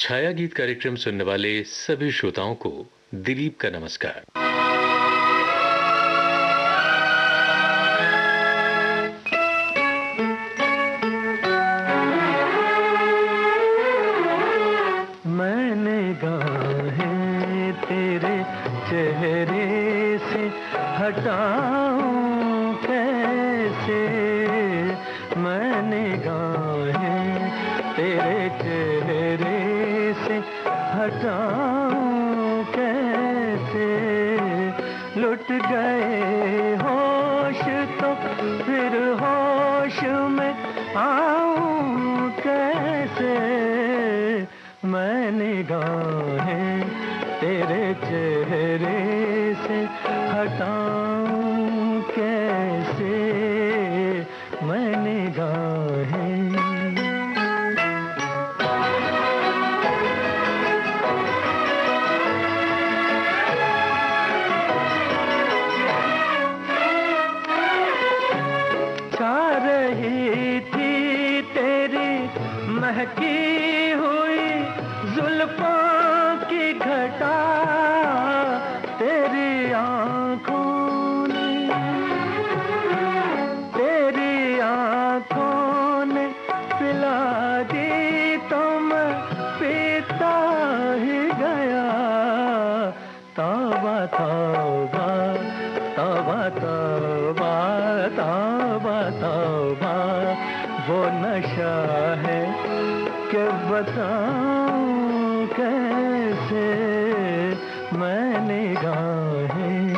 छाया गीत कार्यक्रम सुनने वाले सभी श्रोताओं को दिलीप का नमस्कार। मैंने गाहें तेरे चेहरे से हटाऊं कैसे, मैंने गाहें तेरे चेहरे से हटाऊं कैसे, लुट गए होश तो फिर होश में आऊं कैसे, मैंने गाहें तेरे चेहरे से हटाऊं कैसे, मैंने गाहें। छा रही थी तेरी महकी हुई जुल्फों की घटा, तेरी आँखों ने पिला दी तो मैं पीता ही गया, तौबा तौबा तौबा तौबा तौबा तौबा, वो नशा है कि बताऊं कैसे, मैंने गाहें।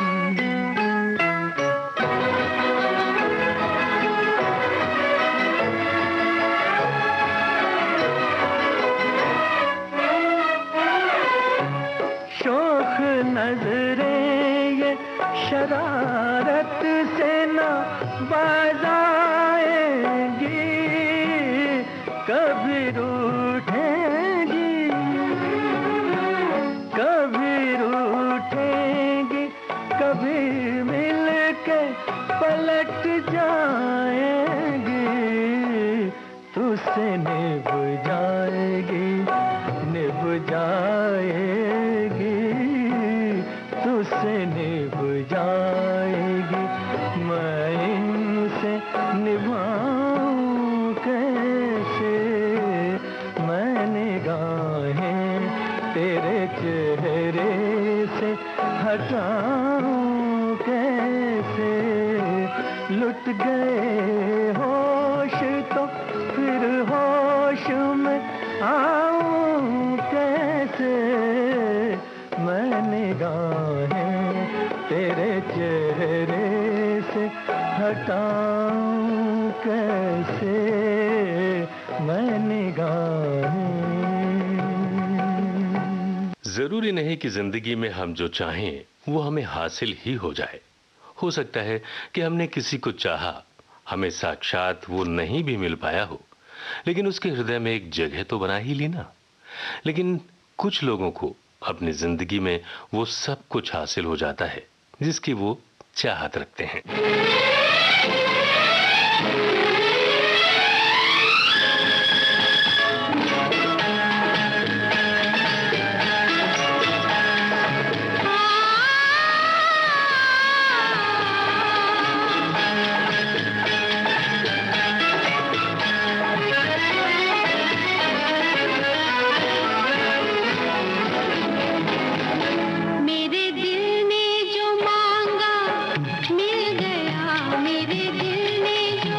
शोख नजरें ये शरारत से ना बाज आएंगी, कभी रूठेंगी कभी रूठेंगी, कभी मिल के पलट जाएंगी, तुझसे निभ जाएगी तुझसे निभ जाएगी, मैं इनसे निभाऊं कैसे, मैंने गाहें तेरे चेहरे से हटाऊं कैसे, लुट गए होश तो फिर होश में आऊं कैसे, मैंने गाहें तेरे चेहरे से हटाऊं कैसे, मैंने गाहें। जरूरी नहीं कि जिंदगी में हम जो चाहें वो हमें हासिल ही हो जाए। हो सकता है कि हमने किसी को चाहा, हमें साक्षात वो नहीं भी मिल पाया हो, लेकिन उसके हृदय में एक जगह तो बना ही ली ना। लेकिन कुछ लोगों को अपनी जिंदगी में वो सब कुछ हासिल हो जाता है जिसकी वो चाहत रखते हैं। मेरे दिल ने जो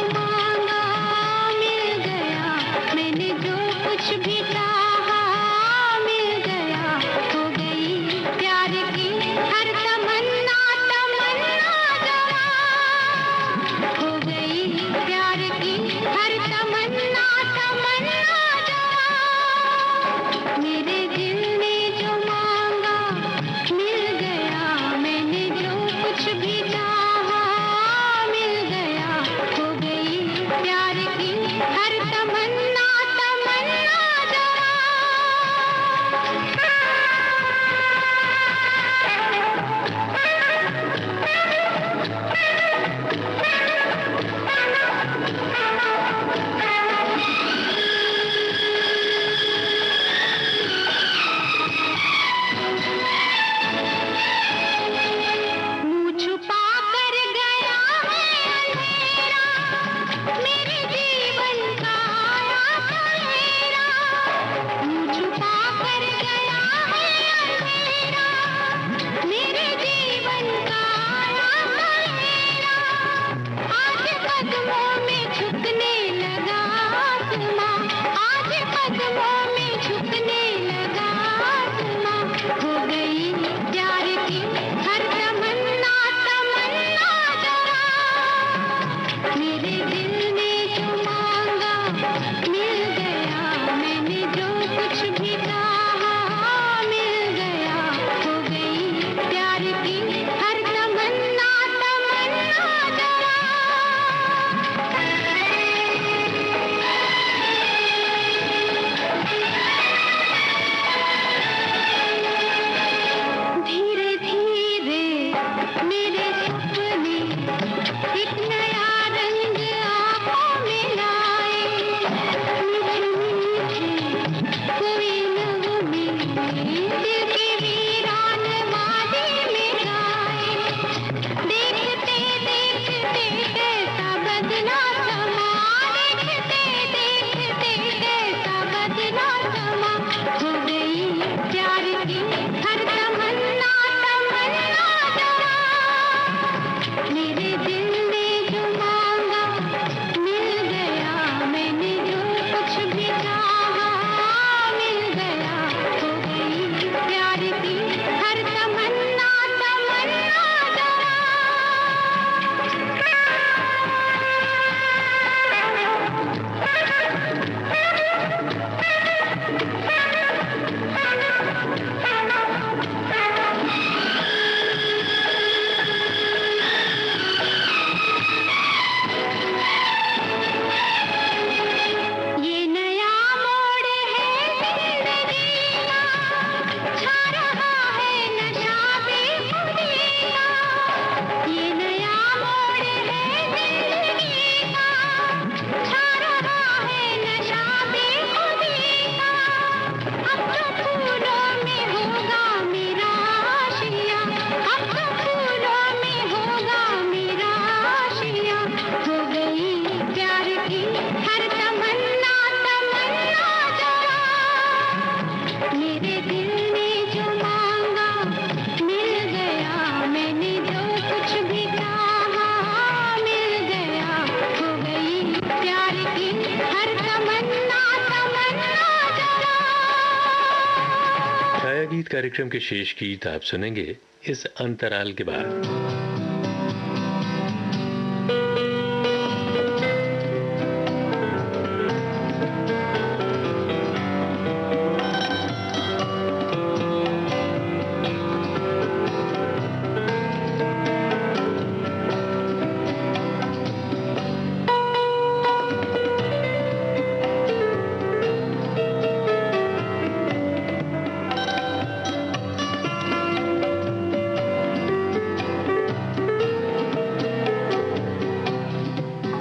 छाया गीत कार्यक्रम के शेष गीत आप सुनेंगे इस अंतराल के बाद।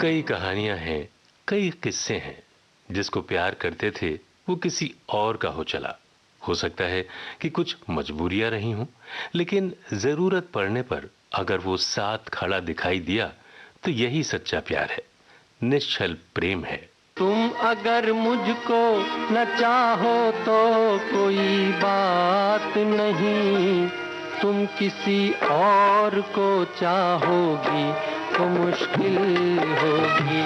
कई कहानियां हैं, कई किस्से हैं। जिसको प्यार करते थे वो किसी और का हो चला। हो सकता है कि कुछ मजबूरियां रही हों, लेकिन जरूरत पड़ने पर अगर वो साथ खड़ा दिखाई दिया तो यही सच्चा प्यार है, निश्चल प्रेम है। तुम अगर मुझको न चाहो तो कोई बात नहीं, तुम किसी और को चाहोगी तो मुश्किल होगी।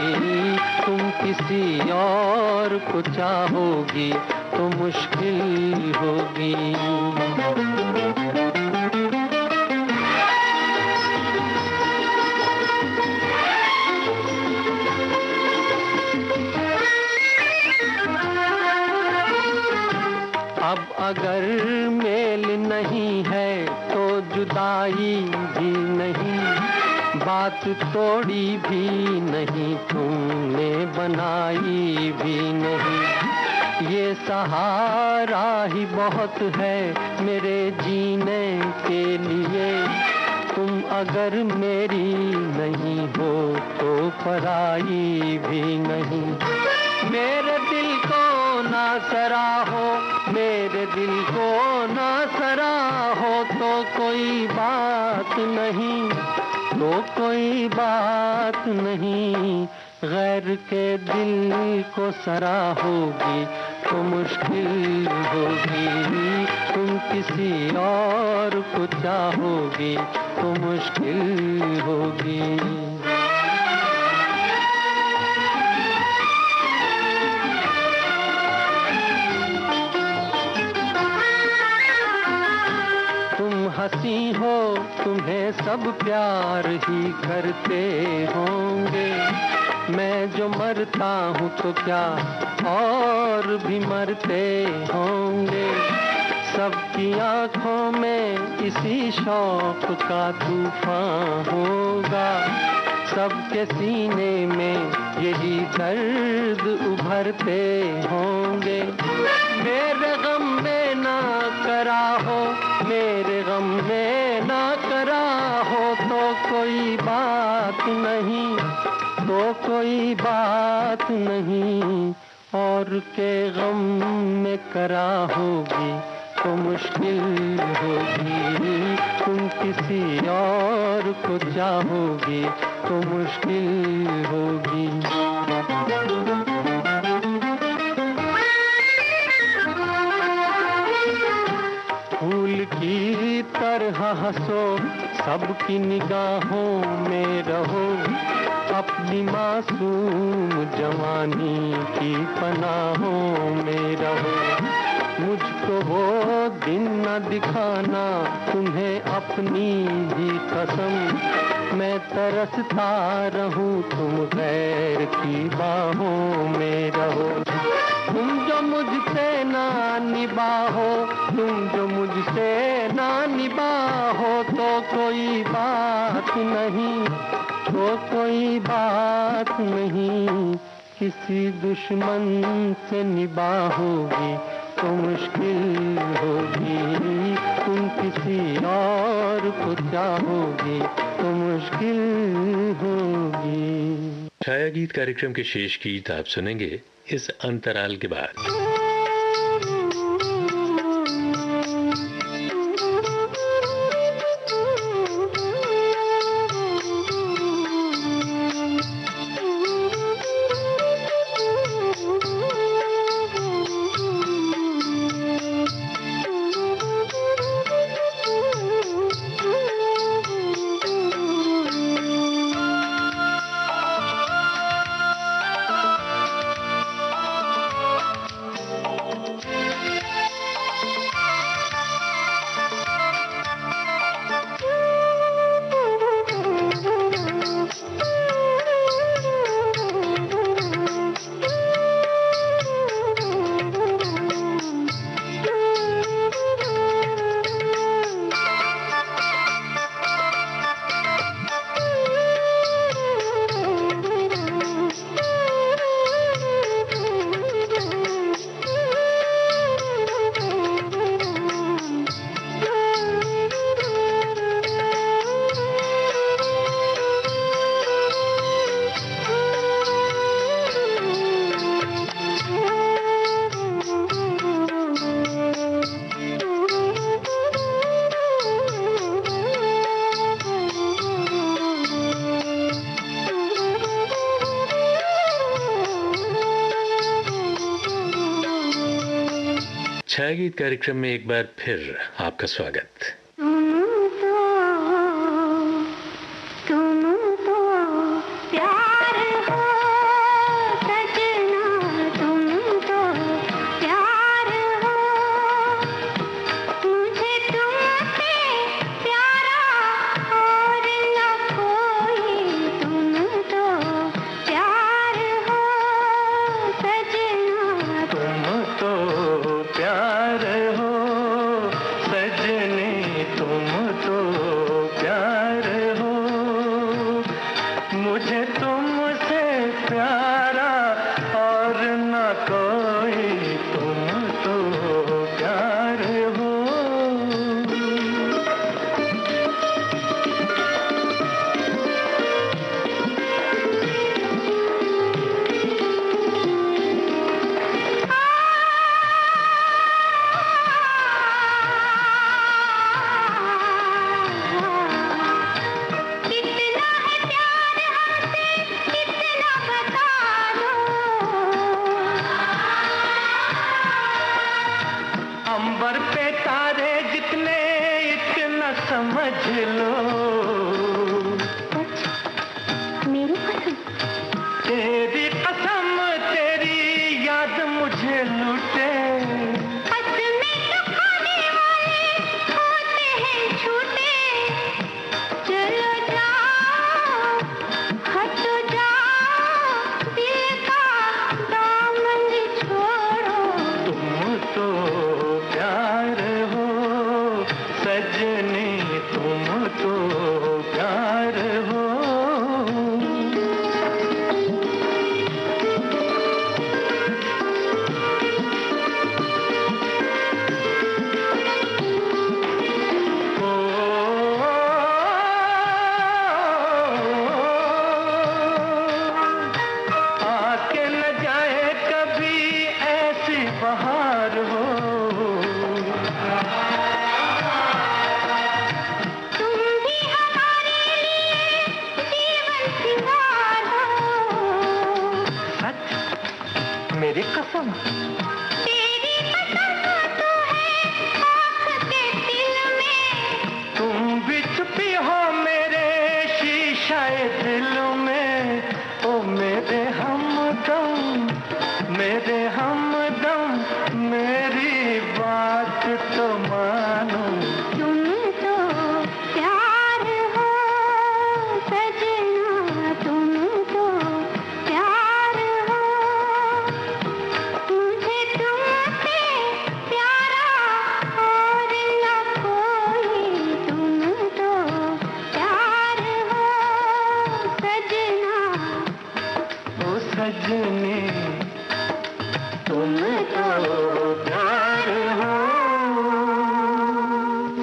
तुम किसी और को चाहोगी तो मुश्किल होगी। अब अगर मेल नहीं है तो जुदाई भी नहीं, बात तोड़ी भी नहीं, तुमने बनाई भी नहीं। ये सहारा ही बहुत है मेरे जीने के लिए, तुम अगर मेरी नहीं हो तो पराई भी नहीं। मेरे दिल को ना सराहो, मेरे दिल को ना सराहो तो कोई बात नहीं, तो कोई बात नहीं। गैर के दिल को सराहोगी तो मुश्किल होगी। तुम किसी और को चाहोगी तो मुश्किल होगी। हंसी हो तुम्हें सब प्यार ही करते होंगे, मैं जो मरता हूँ तो क्या और भी मरते होंगे। सबकी आंखों में इसी शौक का तूफान होगा, सबके सीने में यही दर्द उभरते होंगे। मेरे गम में ना करा हो, मेरे गम में ना करा हो तो कोई बात नहीं, तो कोई बात नहीं। और के गम में करा होगी तो मुश्किल होगी। तुम किसी और को चाहोगी तो मुश्किल होगी। फूल की तरह हंसो, सबकी निगाहों में रहो, अपनी मासूम जवानी की पनाहों में रहो। मुझको वो दिन न दिखाना तुम्हें अपनी ही कसम, मैं तरसता रहूं तुम गैर की बाहों में रहो। तुम जो मुझसे ना निभाओ, तुम जो मुझसे ना निभाओ तो कोई बात नहीं, तो कोई बात नहीं। किसी दुश्मन से निभाओगी तो मुश्किल होगी। तुम किसी और को चाहोगी तो मुश्किल होगी। छाया गीत कार्यक्रम के शेष गीत आप सुनेंगे इस अंतराल के बाद। छायागीत कार्यक्रम में एक बार फिर आपका स्वागत।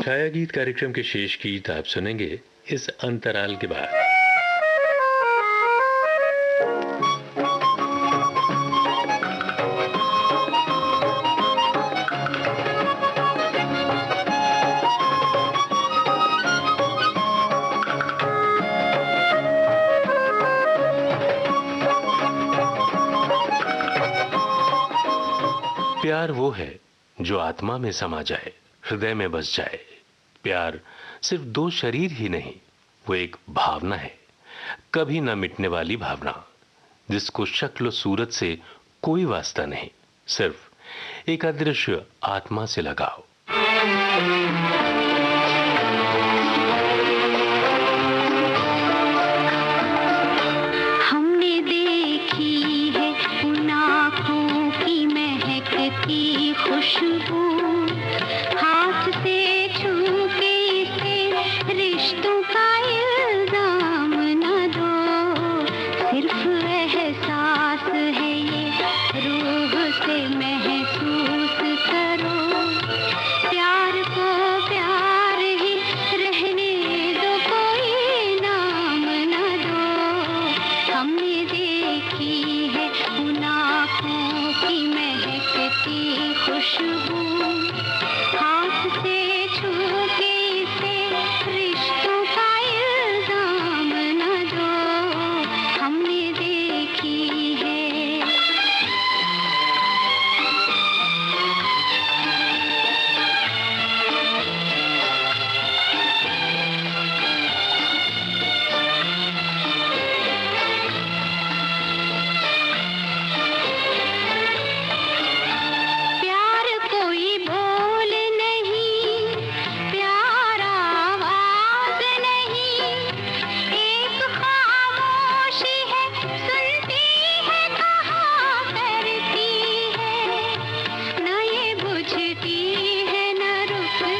छायागीत कार्यक्रम के शेष गीत आप सुनेंगे इस अंतराल के बाद। प्यार वो है जो आत्मा में समा जाए, हृदय में बस जाए। प्यार सिर्फ दो शरीर ही नहीं, वो एक भावना है, कभी ना मिटने वाली भावना, जिसको शक्ल सूरत से कोई वास्ता नहीं, सिर्फ एक अदृश्य आत्मा से लगाओ। हमने देखी है उन आँखों की महकती खुशबू, हाथ से छू के इसे रिश्तों का इल्जाम न दो, सिर्फ एहसास है ये, रूह से महसूस करो प्यार को प्यार।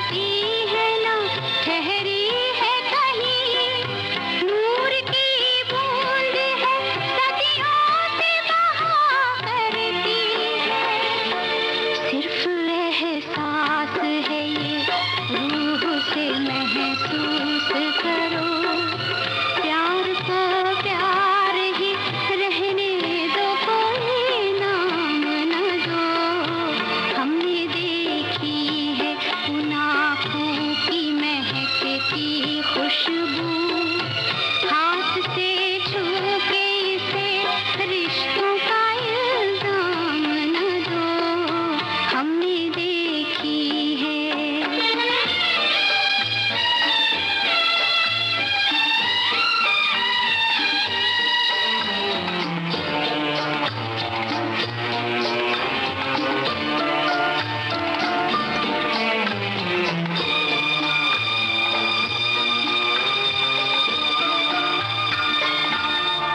रुकती है ना ठहरी है कहीं, नूर की बूंद है सदियों से बहा करती है। सिर्फ एहसास है ये, रूह से महसूस करो, प्यार को प्यार ही रहने दो, कोई नाम न दो। हमने देखी है उन आँखों की महकती खुशबू, हाथ से छू के इसे रिश्तों का इल्जाम न दो। हमने देखी है।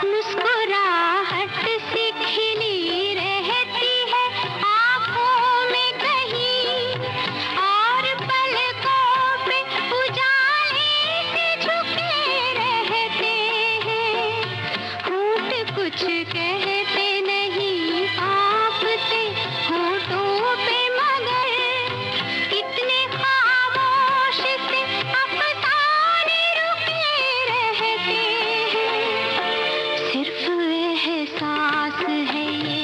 मुस्कुराहट सी खिली रहती है आँखों में कहीं, और पलकों पे उजाले से झुके रहते हैं। होंठ कुछ कहते नहीं आपसे होठों पे, मगर इतने खामोश से अफसाने रुके रहते हैं। सिर्फ एहसास है ये,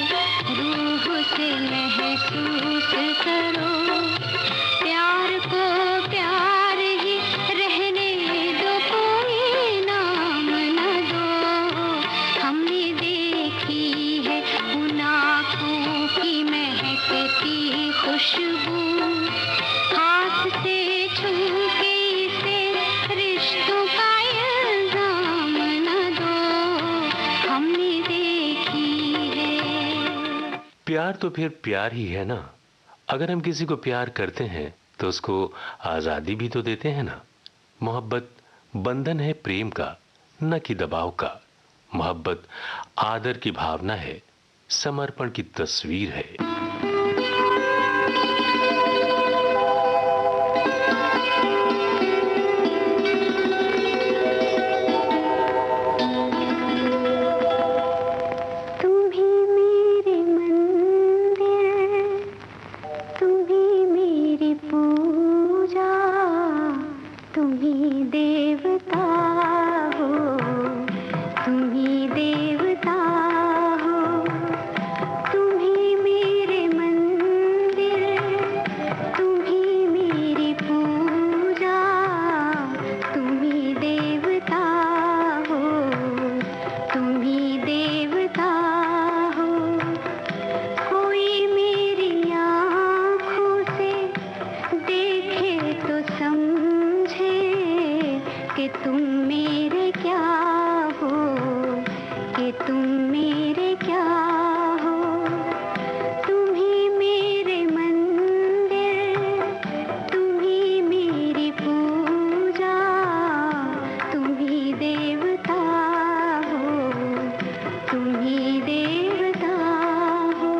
रूह से महसूस करो, प्यार को प्यार ही रहने दो, कोई नाम न दो। हमने देखी है उन आँखों की महकती खुशबू, हाथ से छू के इसे रिश्तों का इल्जाम न दो। हमने देखी है। प्यार तो फिर प्यार ही है ना। अगर हम किसी को प्यार करते हैं तो उसको आजादी भी तो देते हैं ना। मोहब्बत बंधन है प्रेम का, न कि दबाव का। मोहब्बत आदर की भावना है, समर्पण की तस्वीर है। तुम ही मेरे मंदिर, तुम ही मेरी पूजा, तुम ही देवता हो, तुम ही देवता हो। तुम ही मेरे मंदिर, तुम ही मेरी पूजा, तुम ही देवता हो, तुम ही देवता हो। कोई मेरी आँखों से देखे तो समझे कि तुम मेरे क्या हो, कि तुम मेरे क्या हो। तुम ही मेरे मंदिर, तुम ही मेरी पूजा, तुम ही देवता हो, तुम ही देवता हो।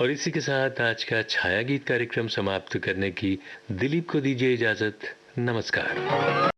और इसी के साथ आज का छाया गीत कार्यक्रम समाप्त करने की दिलीप को दीजिए इजाजत। नमस्कार।